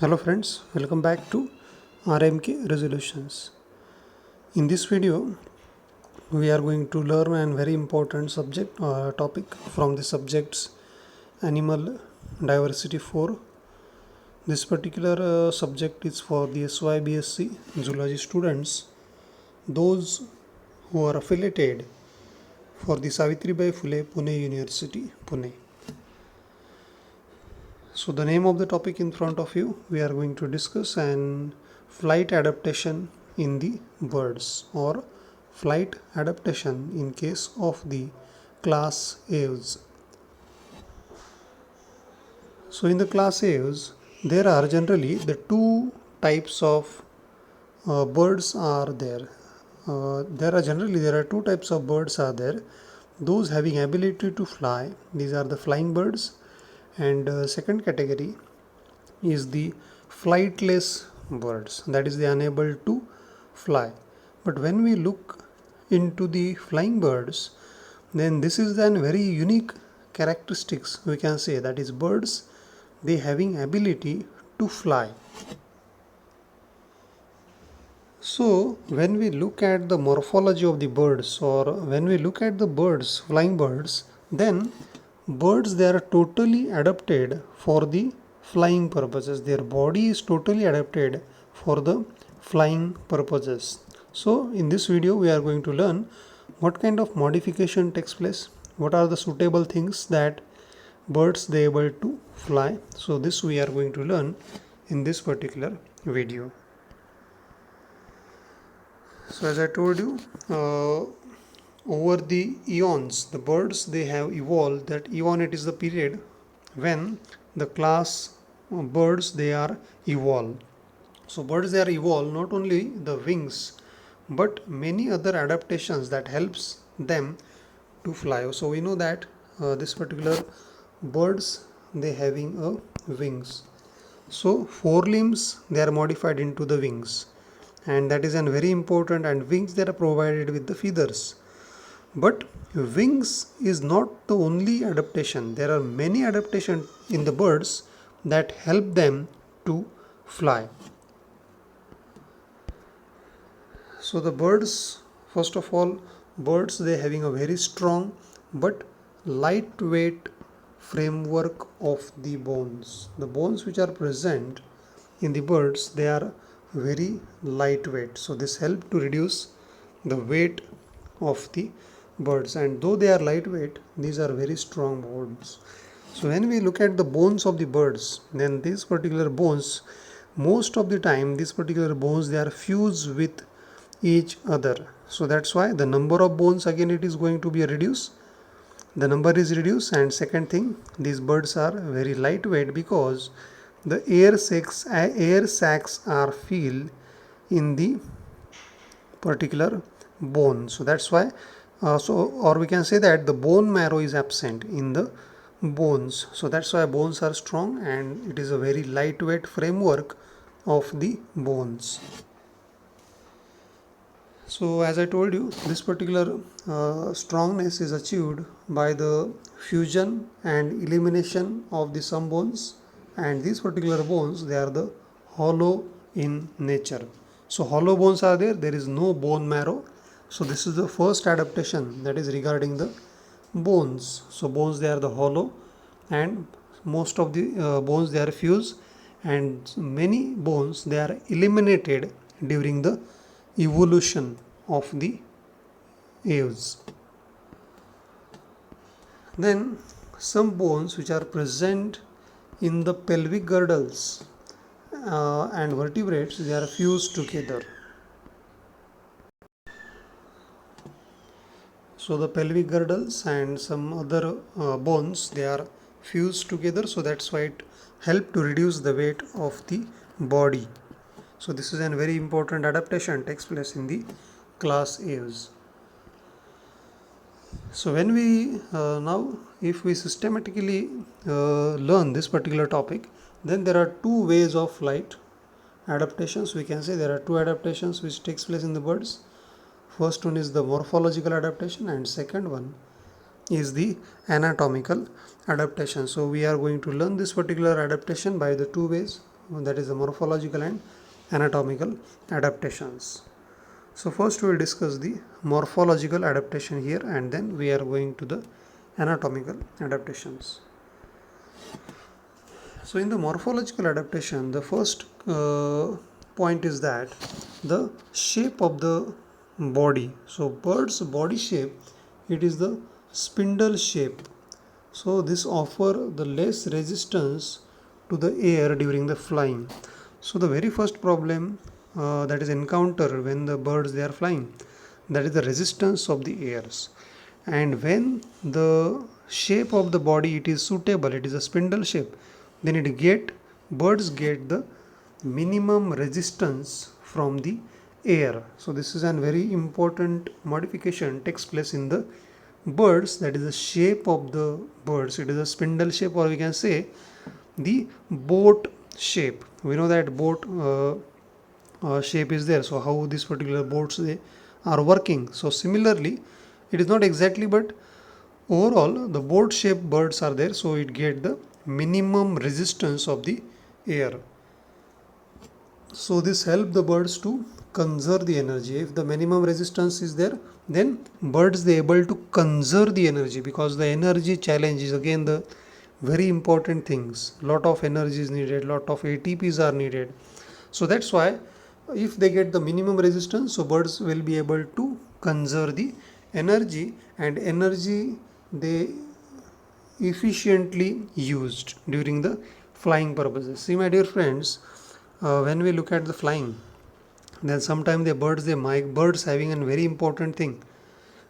Hello friends, welcome back to RMK Resolutions. In this video, we are going to learn a very important subject topic from the subjects Animal Diversity 4. This particular subject is for the SYBSC Zoology students, those who are affiliated for the Savitribai Phule Pune University, Pune. So the name of the topic in front of you, we are going to discuss an flight adaptation in the birds or flight adaptation in case of the class Aves. So in the class Aves, there are generally the two types of birds are there. There are two types of birds are there. Those having ability to fly, these are the flying birds, and second category is the flightless birds, that is, they are unable to fly. But when we look into the flying birds, then this is then very unique characteristics we can say, that is birds they having ability to fly. So when we look at the morphology of the birds, or when we look at the birds, flying birds, then birds they are totally adapted for the flying purposes. Their body is totally adapted for the flying purposes. So in this video we are going to learn what kind of modification takes place, what are the suitable things that birds they able to fly. So this we are going to learn in this particular video. So as I told you, over the eons, the birds they have evolved. That eon, it is the period when the class birds they are evolved. So birds they are evolved not only the wings, but many other adaptations that helps them to fly. So we know that this particular birds they having a wings. So forelimbs they are modified into the wings, and that is an very important, and wings that are provided with the feathers. But wings is not the only adaptation. There are many adaptations in the birds that help them to fly. So the birds, first of all, birds they having a very strong but lightweight framework of the bones. The bones which are present in the birds they are very lightweight. So this help to reduce the weight of the birds, and though they are lightweight, these are very strong bones. So when we look at the bones of the birds, then these particular bones, most of the time these particular bones they are fused with each other. So that's why the number of bones again it is going to be reduced. The number is reduced, and second thing, these birds are very lightweight because the air sacs are filled in the particular bone. So that's why or we can say that the bone marrow is absent in the bones. So that's why bones are strong, and it is a very lightweight framework of the bones. So as I told you, this particular strongness is achieved by the fusion and elimination of the some bones, and these particular bones they are the hollow in nature. So hollow bones are there, there is no bone marrow. So this is the first adaptation, that is regarding the bones. So bones they are the hollow, and most of the bones they are fused, and many bones they are eliminated during the evolution of the aves. Then some bones which are present in the pelvic girdles and vertebrates they are fused together. So the pelvic girdles and some other bones they are fused together, so that's why it help to reduce the weight of the body. So this is a very important adaptation takes place in the class Aves. So when we now if we systematically learn this particular topic, then there are two ways of flight adaptations. We can say there are two adaptations which takes place in the birds. First one is the morphological adaptation, and second one is the anatomical adaptation. So we are going to learn this particular adaptation by the two ways. that is the morphological and anatomical adaptations. So first we will discuss the morphological adaptation here, and then we are going to the anatomical adaptations. So in the morphological adaptation, the first point is that the shape of the body. So bird's body shape, it is the spindle shape. So this offer the less resistance to the air during the flying. So the very first problem that is encountered when the birds they are flying, that is the resistance of the airs. And when the shape of the body it is suitable, it is a spindle shape, then birds get the minimum resistance from the air. So this is a very important modification takes place in the birds, that is the shape of the birds, it is a spindle shape, or we can say the boat shape. We know that boat shape is there, so how this particular boats they are working. So similarly, it is not exactly, but overall the boat shaped birds are there, so it get the minimum resistance of the air. So this help the birds to conserve the energy. If the minimum resistance is there, then birds they able to conserve the energy, because the energy challenge is again the very important things. Lot of energy is needed, lot of ATPs are needed. So that's why if they get the minimum resistance, so birds will be able to conserve the energy, and energy they efficiently used during the flying purposes. See my dear friends, when we look at the flying, then sometimes the birds having a very important thing,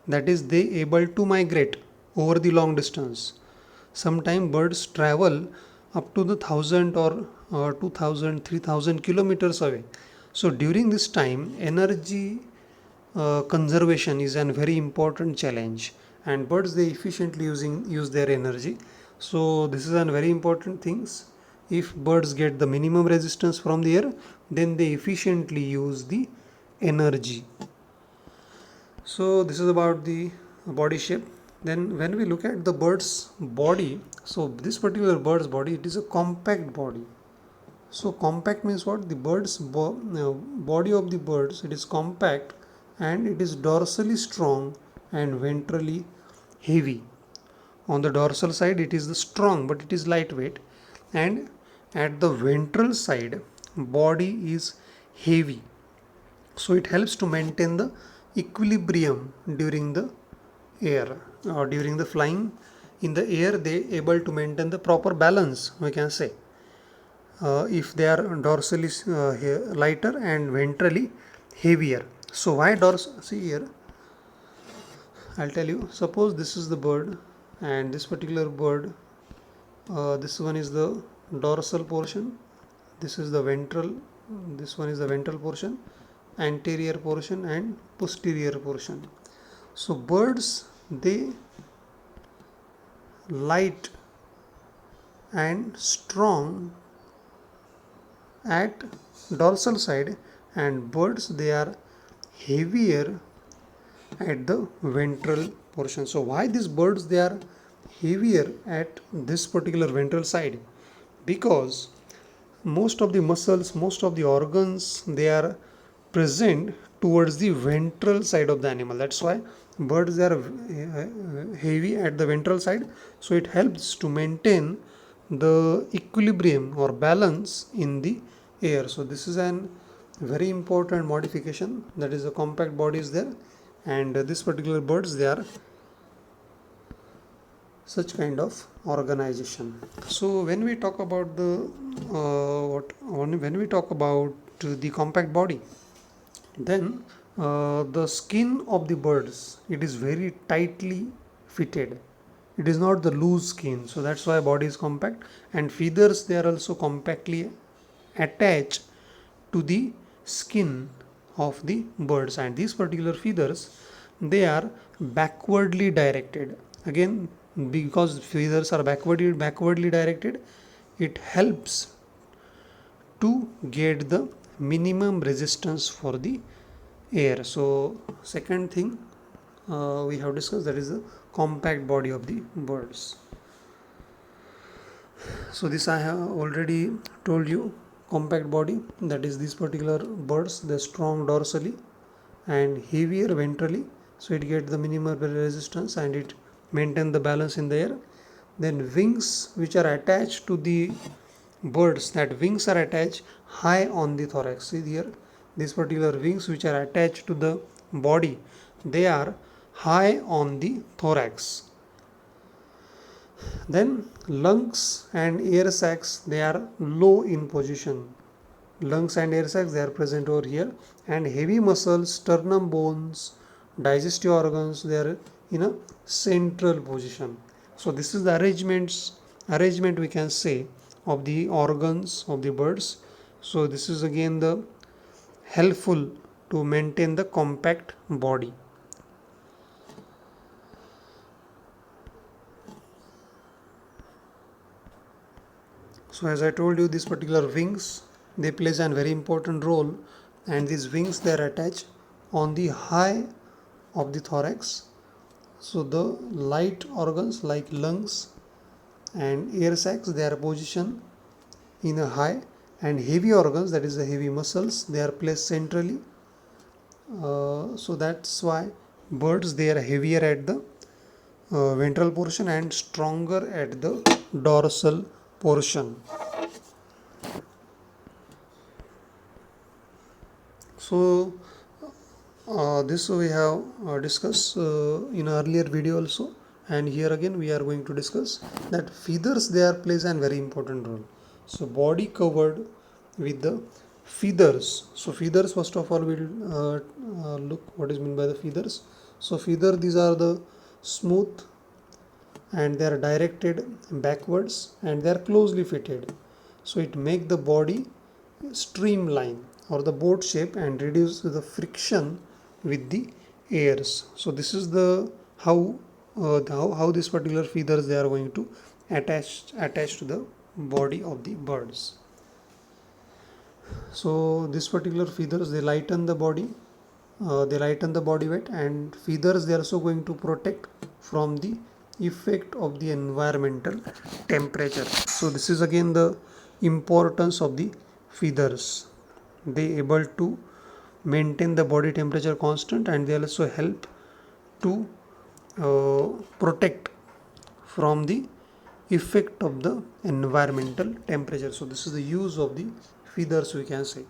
that is they able to migrate over the long distance. Sometimes birds travel up to the 1000 or 2000 3000 kilometers away. So during this time energy conservation is a very important challenge, and birds they efficiently use their energy. So this is a very important things. If birds get the minimum resistance from the air, then they efficiently use the energy. So this is about the body shape. Then when we look at the bird's body, so this particular bird's body, it is a compact body. So compact means what? The body of the birds, it is compact, and it is dorsally strong and ventrally heavy. On the dorsal side it is the strong, but it is lightweight, and at the ventral side body is heavy. So it helps to maintain the equilibrium during the air, or during the flying in the air they able to maintain the proper balance, we can say, if they are dorsally lighter and ventrally heavier. So why dorsal? See here, I'll tell you. Suppose this is the bird, and this particular bird, this one is the dorsal portion, this is the ventral, this one is the ventral portion, anterior portion and posterior portion. So birds they light and strong at dorsal side, and birds they are heavier at the ventral portion. So why these birds they are heavier at this particular ventral side? Because most of the muscles, most of the organs they are present towards the ventral side of the animal. That's why birds are heavy at the ventral side. So it helps to maintain the equilibrium or balance in the air. So this is an very important modification, that is a compact body is there, and this particular birds they are such kind of organization. So when we talk about the when we talk about the compact body, then the skin of the birds it is very tightly fitted. It is not the loose skin, so that's why body is compact, and feathers they are also compactly attached to the skin of the birds, and these particular feathers they are backwardly directed. Again, because feathers are backwardly directed, it helps to get the minimum resistance for the air. So second thing we have discussed, that is the compact body of the birds. So this I have already told you, compact body, that is these particular birds, they're strong dorsally and heavier ventrally, so it gets the minimal resistance and it maintain the balance in the air. Then wings which are attached to the birds, that wings are attached high on the thorax. See here, these particular wings which are attached to the body, they are high on the thorax. Then lungs and air sacs, they are low in position. Lungs and air sacs, they are present over here, and heavy muscles, sternum bones, digestive organs, they are in a central position. So this is the arrangement we can say of the organs of the birds. So this is again the helpful to maintain the compact body. So as I told you, these particular wings, they plays a very important role, and these wings, they are attached on the high of the thorax. So the light organs like lungs and air sacs, they are positioned in a high, and heavy organs, that is the heavy muscles, they are placed centrally. So that's why birds, they are heavier at the ventral portion and stronger at the dorsal portion. So this we have discussed in earlier video also, and here again we are going to discuss that feathers, they are plays a very important role. So body covered with the feathers. So feathers, first of all we'll look what is meant by the feathers. So feather, these are the smooth and they are directed backwards and they are closely fitted, so it make the body streamline or the boat shape and reduce the friction with the airs. So this is the how this particular feathers, they are going to attach to the body of the birds. So this particular feathers, they lighten the body, weight, and feathers, they are also going to protect from the effect of the environmental temperature. So this is again the importance of the feathers. They able to maintain the body temperature constant, and they also help to protect from the effect of the environmental temperature. So this is the use of the feathers, we can say.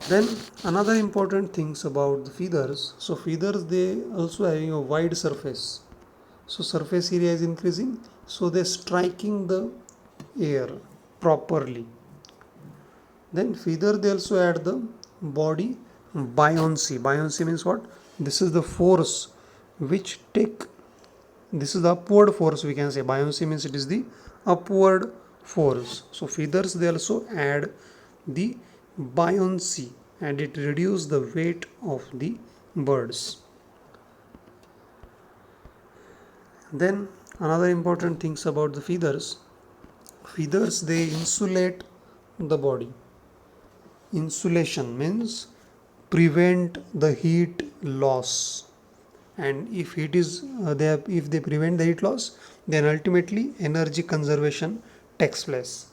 Then another important things about the feathers, so feathers, they also having a wide surface, so surface area is increasing, so they striking the air properly. Then feather, they also add the body buoyancy means what? This is the force which take, this is the upward force, we can say. Buoyancy means it is the upward force. So feathers, they also add the buoyancy and it reduce the weight of the birds. Then another important things about the feathers, they insulate the body. Insulation means prevent the heat loss, and if heat is if they prevent the heat loss, then ultimately energy conservation takes place.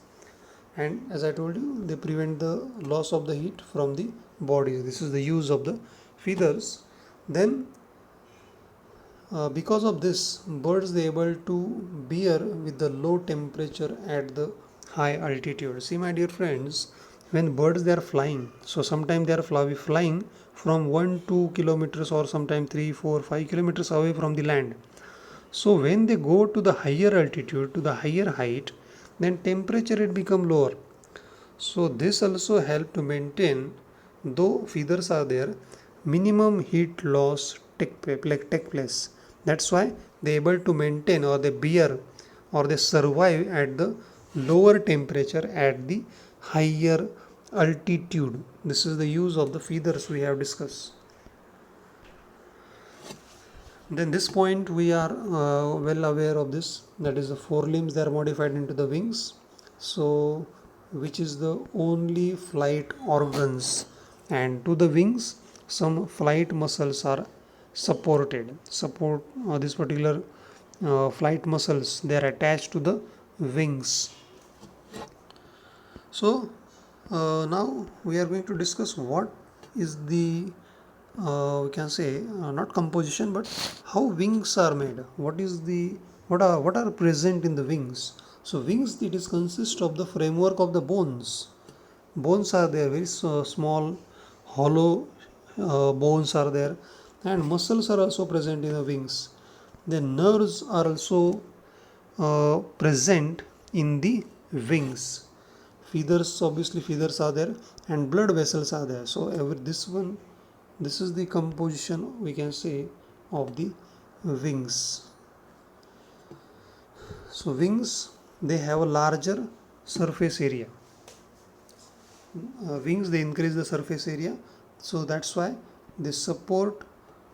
And as I told you, they prevent the loss of the heat from the body. This is the use of the feathers. Then because of this, birds, they able to bear with the low temperature at the high altitude. See my dear friends, when birds, they are flying, so sometimes they are flying from 1-2 kilometers or sometimes 3-4-5 kilometers away from the land. So when they go to the higher altitude, to the higher height, then temperature it become lower. So this also help to maintain, though feathers are there, minimum heat loss take place. That's why they able to maintain or they bear or they survive at the lower temperature at the higher altitude. This is the use of the feathers we have discussed. Then this point we are well aware of this, that is the forelimbs, they are modified into the wings, so which is the only flight organs, and to the wings some flight muscles are support this particular flight muscles, they are attached to the wings. So now we are going to discuss what is the we can say not composition but how wings are made. What are present in the wings. So wings, it is consist of the framework of the bones. Bones are there, very small hollow bones are there, and muscles are also present in the wings. The nerves are also present in the wings. Feathers, obviously feathers are there, and blood vessels are there. So this is the composition, we can say, of the wings. So wings, they have a larger surface area. Wings, they increase the surface area, so that's why they support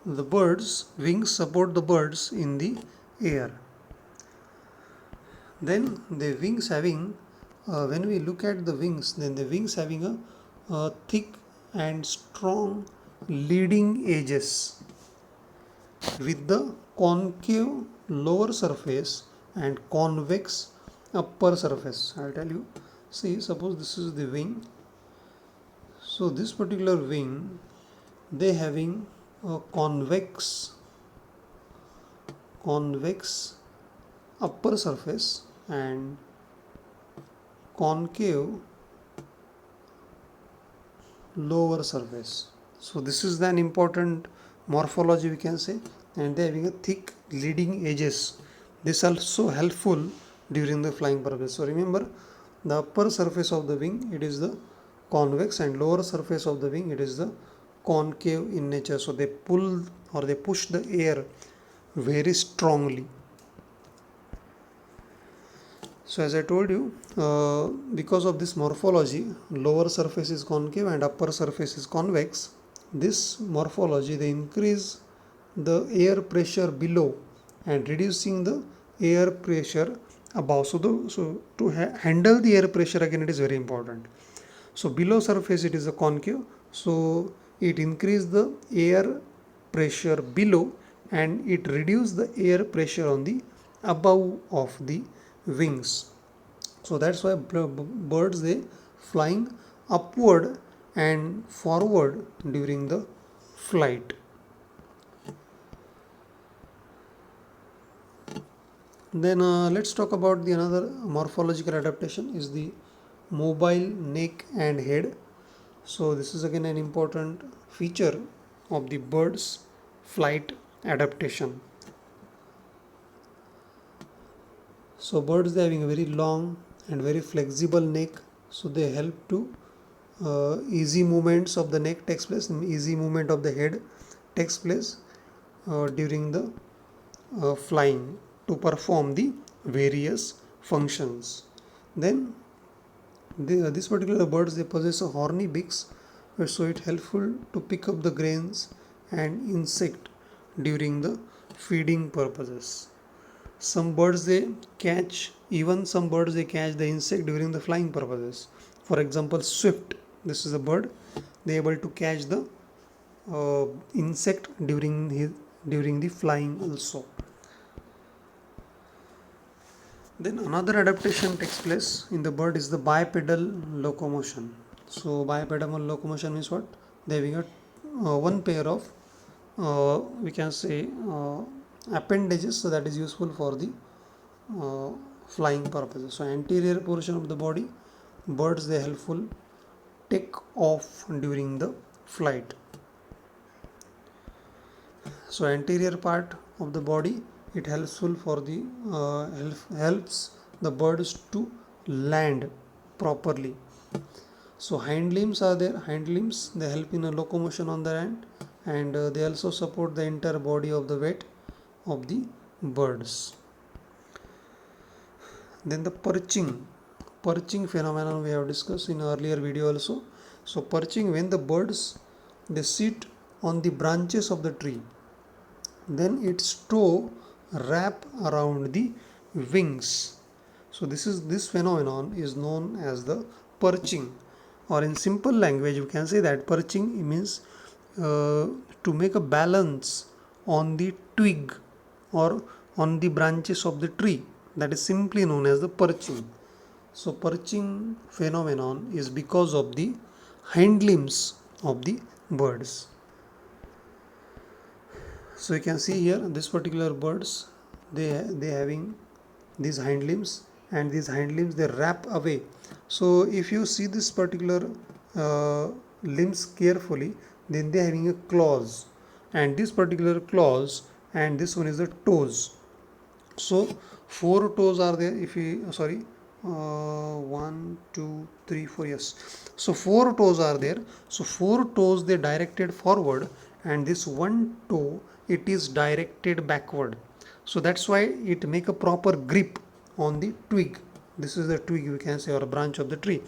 the birds. Wings support the birds in the air. Then the wings having, when we look at the wings, then the wings having a thick and strong leading edges with the concave lower surface and convex upper surface. I'll tell you. See, suppose this is the wing. So this particular wing, they having a convex upper surface and concave lower surface. So this is an important morphology, we can say, and they having a thick leading edges. This also helpful during the flying purpose. So remember, the upper surface of the wing, it is the convex, and lower surface of the wing, it is the concave in nature. So they pull or they push the air very strongly. So as I told you, because of this morphology, lower surface is concave and upper surface is convex. This morphology, they increase the air pressure below and reducing the air pressure above. So to handle the air pressure, again, it is very important. So below surface it is a concave, so it increase the air pressure below and it reduce the air pressure on the above of the wings. So that's why birds, they flying upward and forward during the flight. Then let's talk about the another morphological adaptation is the mobile neck and head. So this is again an important feature of the bird's flight adaptation. So birds, they having a very long and very flexible neck, so they help to easy movements of the neck takes place, and easy movement of the head takes place during the flying to perform the various functions. Then this particular birds, they possess a horny beaks, so it helpful to pick up the grains and insect during the feeding purposes. Some birds, they catch, even some birds, they catch the insect during the flying purposes. For example, swift, this is a bird, they able to catch the insect during the flying also. Then another adaptation takes place in the bird is the bipedal locomotion. So bipedal locomotion means what? They having a one pair of we can say appendages, so that is useful for the flying purposes. So anterior portion of the body, birds, they helpful take off during the flight. So anterior part of the body, it helpful for the helps the birds to land properly. So hind limbs are there. Hind limbs, they help in a locomotion on the end, and they also support the entire body of the weight of the birds. Then the perching phenomenon we have discussed in earlier video also. So perching, when the birds, they sit on the branches of the tree, then its toe wrap around the wings. So this phenomenon is known as the perching, or in simple language you can say that perching means to make a balance on the twig or on the branches of the tree. That is simply known as the perching. So perching phenomenon is because of the hind limbs of the birds. So you can see here this particular birds, they having these hind limbs, and these hind limbs they wrap away. So if you see this particular limbs carefully, then they having a claws, and this particular claws, and this one is the toes. So four toes are there. If we sorry, 1 2 3 4, yes, so four toes are there. So four toes they directed forward, and this one toe it is directed backward. So that's why it make a proper grip on the twig. This is the twig, we can say, or a branch of the tree.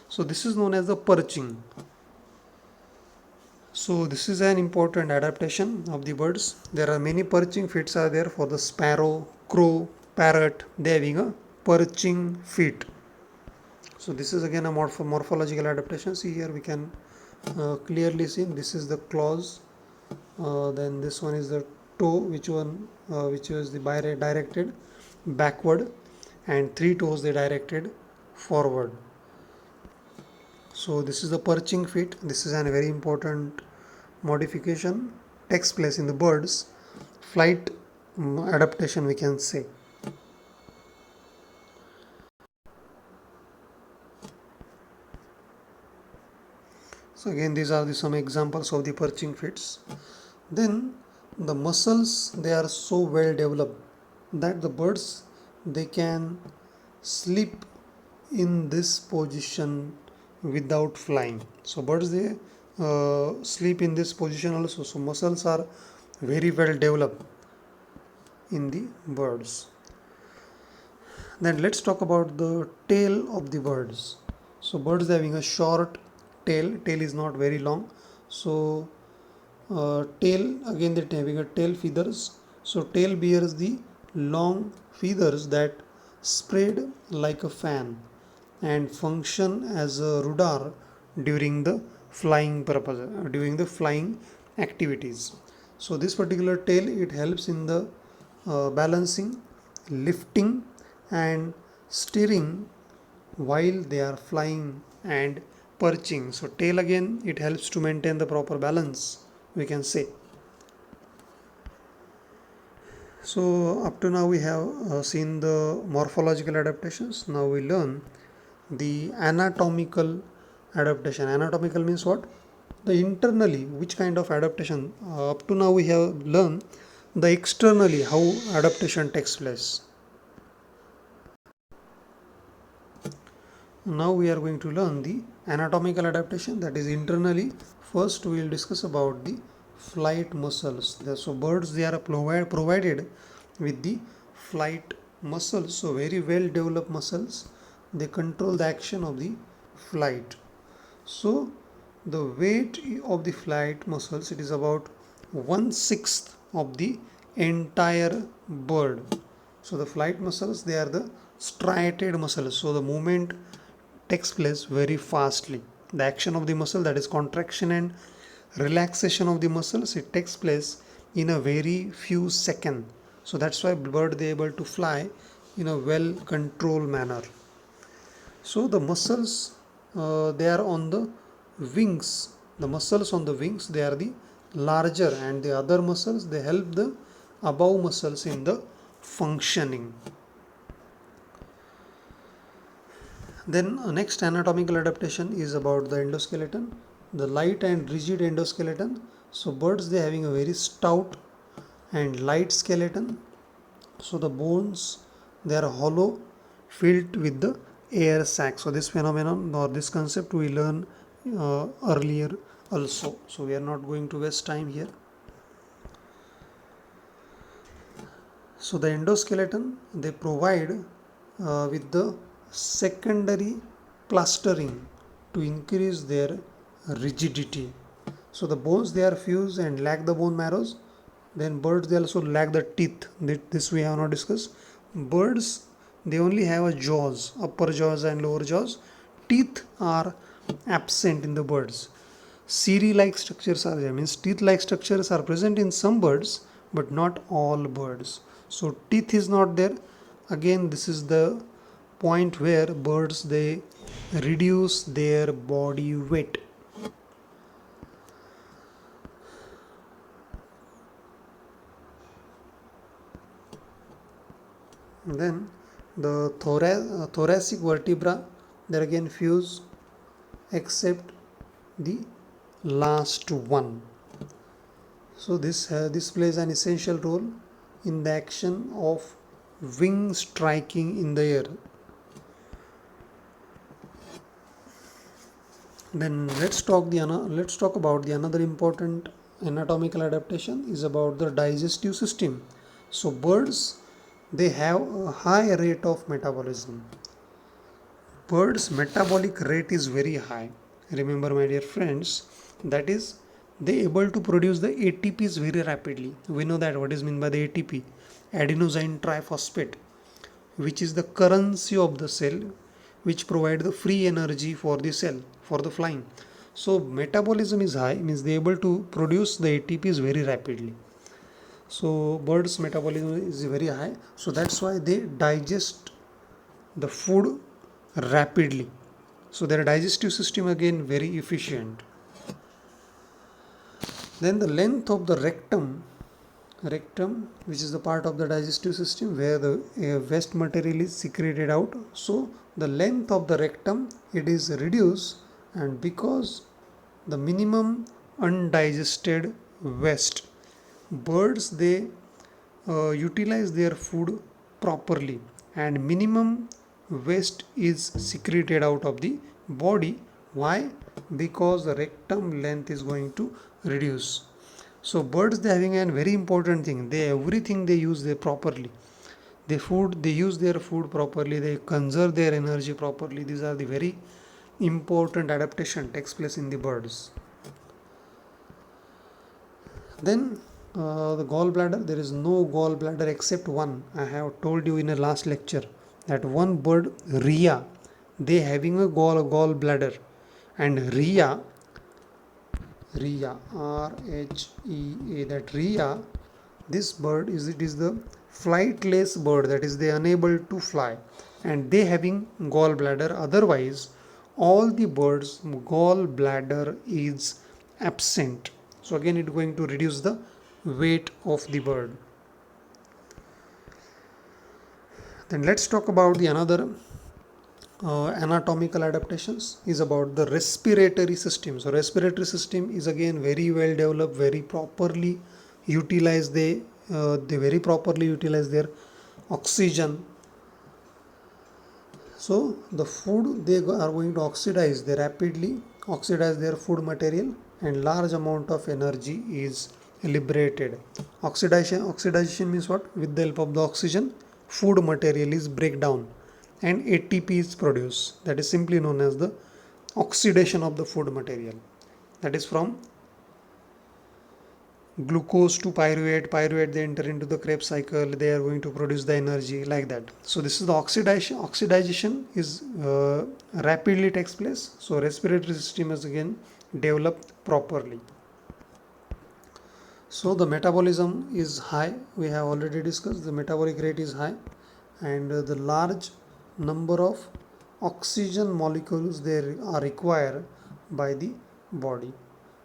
So this is known as the perching. So this is an important adaptation of the birds. There are many perching feats are there for the sparrow, crow, parrot. They having a perching feet. So this is again a morphological adaptation. See here we can clearly see this is the claws. Then this one is the toe, which is the directed backward, and three toes they directed forward. So this is the perching feet. This is a very important modification takes place in the birds flight adaptation, we can say. So again these are some examples of the perching feats. Then the muscles, they are so well developed that the birds they can sleep in this position without flying. So birds they sleep in this position also. So muscles are very well developed in the birds. Then let's talk about the tail of the birds. So birds having a short tail is not very long. So tail, again they're having a tail feathers. So tail bears the long feathers that spread like a fan and function as a rudder during the flying purpose, during the flying activities. So this particular tail it helps in the balancing, lifting, and steering while they are flying and perching. So tail again it helps to maintain the proper balance, we can say. So up to now we have seen the morphological adaptations. Now we learn the anatomical adaptation. Anatomical means what? The internally which kind of adaptation. Up to now we have learned the externally how adaptation takes place. Now we are going to learn the anatomical adaptation, that is internally. First we will discuss about the flight muscles. So birds they are provided with the flight muscles. So very well developed muscles, they control the action of the flight. So the weight of the flight muscles, it is about 1/6 of the entire bird. So the flight muscles they are the striated muscles. So the movement takes place very fastly. The action of the muscle, that is contraction and relaxation of the muscles, it takes place in a very few seconds. So that's why bird they able to fly in a well controlled manner. So the muscles they are on the wings. The muscles on the wings they are the larger, and the other muscles they help the above muscles in the functioning. Then next anatomical adaptation is about the endoskeleton, the light and rigid endoskeleton. So birds they having a very stout and light skeleton. So the bones they are hollow, filled with the air sac. So this phenomenon or this concept we learn earlier also. So we are not going to waste time here. So the endoskeleton they provide with the secondary plastering to increase their rigidity. So the bones they are fused and lack the bone marrows. Then birds they also lack the teeth. This we have not discussed. Birds they only have a jaws, upper jaws and lower jaws. Teeth are absent in the birds. Cirri like structures are there, means teeth like structures are present in some birds but not all birds. So teeth is not there. Again this is the point where birds they reduce their body weight. Then the thoracic vertebra, they're again fused except the last one. So this plays an essential role in the action of wing striking in the air. Then let's talk about the another important anatomical adaptation is about the digestive system. So birds they have a high rate of metabolism. Birds metabolic rate is very high. Remember my dear friends, that is they able to produce the ATPs very rapidly. We know that what is meant by the ATP, adenosine triphosphate, which is the currency of the cell, which provide the free energy for the cell for the flying. So metabolism is high, means they able to produce the ATPs very rapidly. So birds metabolism is very high, so that's why they digest the food rapidly. So their digestive system again very efficient. Then the length of the rectum, which is the part of the digestive system where the waste material is secreted out. So the length of the rectum it is reduced, and because the minimum undigested waste, birds they utilize their food properly, and minimum waste is secreted out of the body. Why? Because the rectum length is going to reduce. So birds they having a very important thing, they everything they use they properly, they use their food properly, they conserve their energy properly. These are the very important adaptation takes place in the birds. Then the gallbladder, there is no gallbladder except one. I have told you in a last lecture that one bird rhea they having a gallbladder, and rhea RHEA, that rhea, this bird is the flightless bird, that is they unable to fly, and they having gallbladder. Otherwise all the birds gallbladder is absent. So again it going to reduce the weight of the bird. Then let's talk about the another anatomical adaptations is about the respiratory system. So respiratory system is again very well developed, very properly utilize they very properly utilize their oxygen. So the food they are going to oxidize, they rapidly oxidize their food material, and large amount of energy is liberated. Oxidation means what? With the help of the oxygen food material is break down and ATP is produced. That is simply known as the oxidation of the food material. That is from glucose to pyruvate they enter into the Krebs cycle, they are going to produce the energy like that. So this is the oxidation is rapidly takes place. So respiratory system is again developed properly. So the metabolism is high, we have already discussed the metabolic rate is high, and the large number of oxygen molecules they are required by the body.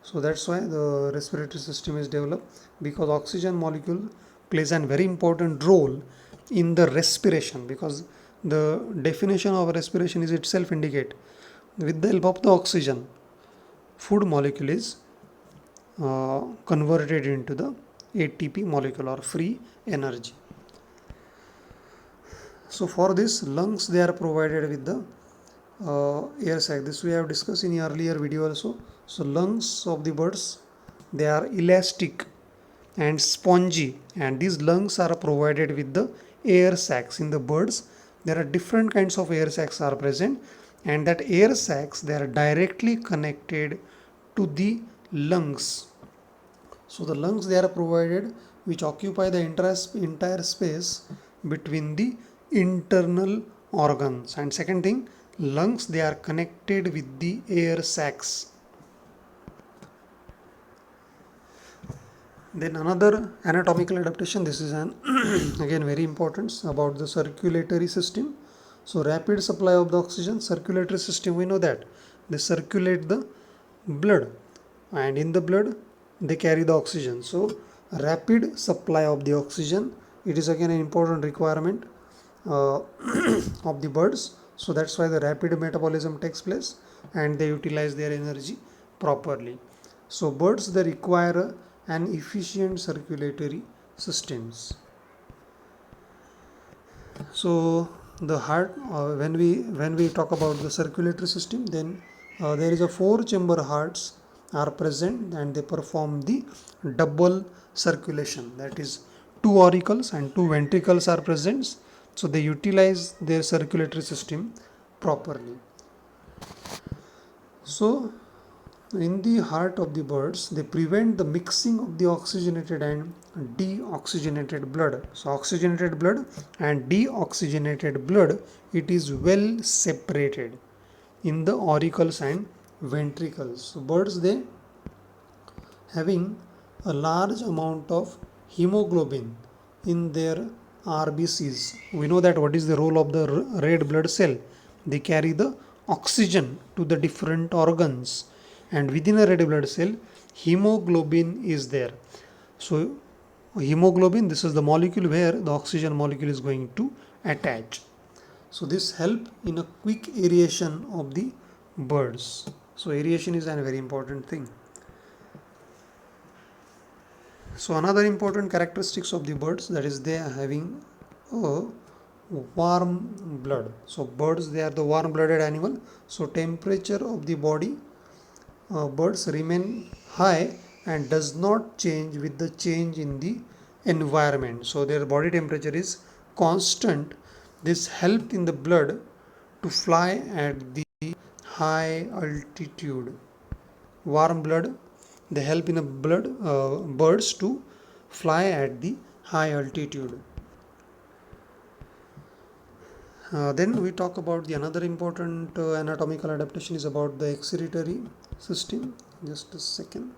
So that's why the respiratory system is developed, because oxygen molecule plays a very important role in the respiration, because the definition of respiration is itself indicate with the help of the oxygen food molecule is converted into the ATP molecule or free energy. So for this lungs they are provided with the air sac. This we have discussed in the earlier video also. So lungs of the birds they are elastic and spongy, and these lungs are provided with the air sacs. In the birds there are different kinds of air sacs are present, and that air sacs they are directly connected to the lungs. So the lungs they are provided which occupy the entire space between the internal organs, and second thing, lungs they are connected with the air sacs. Then another anatomical adaptation, this is an again very important about the circulatory system. So rapid supply of the oxygen, circulatory system, we know that they circulate the blood, and in the blood they carry the oxygen. So rapid supply of the oxygen, it is again an important requirement of the birds. So that's why the rapid metabolism takes place and they utilize their energy properly. So birds, they require an efficient circulatory systems. So the heart, when we talk about the circulatory system, then there is a 4 chamber hearts are present and they perform the double circulation, that is 2 auricles and 2 ventricles are present, so they utilize their circulatory system properly. So in the heart of the birds, they prevent the mixing of the oxygenated and deoxygenated blood. So oxygenated blood and deoxygenated blood, it is well separated in the auricles and ventricles. So birds, they having a large amount of hemoglobin in their RBCs. We know that what is the role of the red blood cell. They carry the oxygen to the different organs, and within a red blood cell, hemoglobin is there. So hemoglobin, this is the molecule where the oxygen molecule is going to attach. So this help in a quick aeration of the birds. So aeration is a very important thing. So another important characteristics of the birds, that is they are having a warm blood. So birds, they are the warm blooded animal. So temperature of the body, birds remain high and does not change with the change in the environment. So their body temperature is constant. This help in the blood to fly at the high altitude. Warm blood, they help in a birds to fly at the high altitude. Then we talk about the another important anatomical adaptation is about the excretory system. Just a second.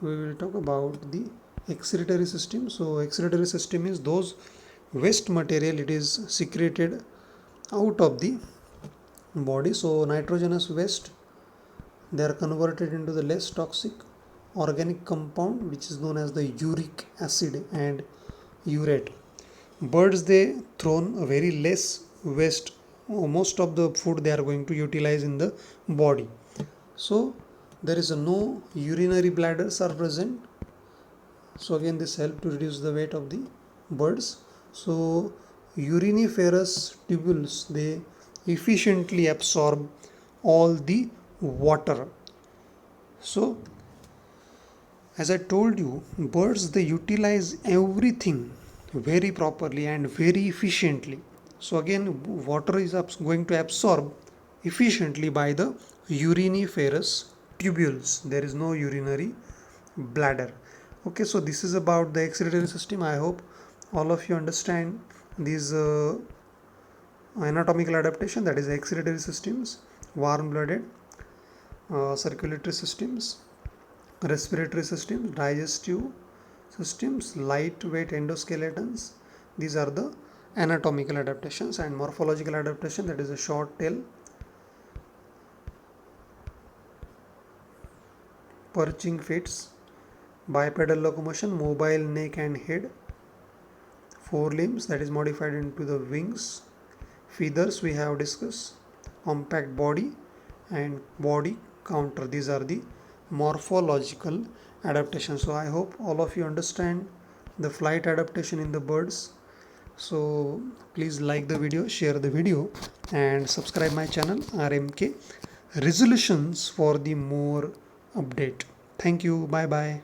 We will talk about the excretory system. So excretory system is those waste material, it is secreted out of the body. So nitrogenous waste, they are converted into the less toxic organic compound which is known as the uric acid and urate. Birds, they thrown a very less waste. Most of the food they are going to utilize in the body. So there is no urinary bladders are present. So again this help to reduce the weight of the birds. So uriniferous tubules, they efficiently absorb all the water. So as I told you, birds, they utilize everything very properly and very efficiently. So again water is going to absorb efficiently by the uriniferous tubules. There is no urinary bladder. Okay, so this is about the excretory system. I hope all of you understand these anatomical adaptation, that is excretory systems, warm blooded, circulatory systems, respiratory systems, digestive systems, lightweight endoskeletons. These are the anatomical adaptations. And morphological adaptation, that is a short tail, perching fits, bipedal locomotion, mobile neck and head, forelimbs, that is modified into the wings, feathers we have discussed, compact body and body counter. These are the morphological adaptations. So I hope all of you understand the flight adaptation in the birds. So please like the video, share the video and subscribe my channel RMK Resolutions for the more update. Thank you. Bye bye.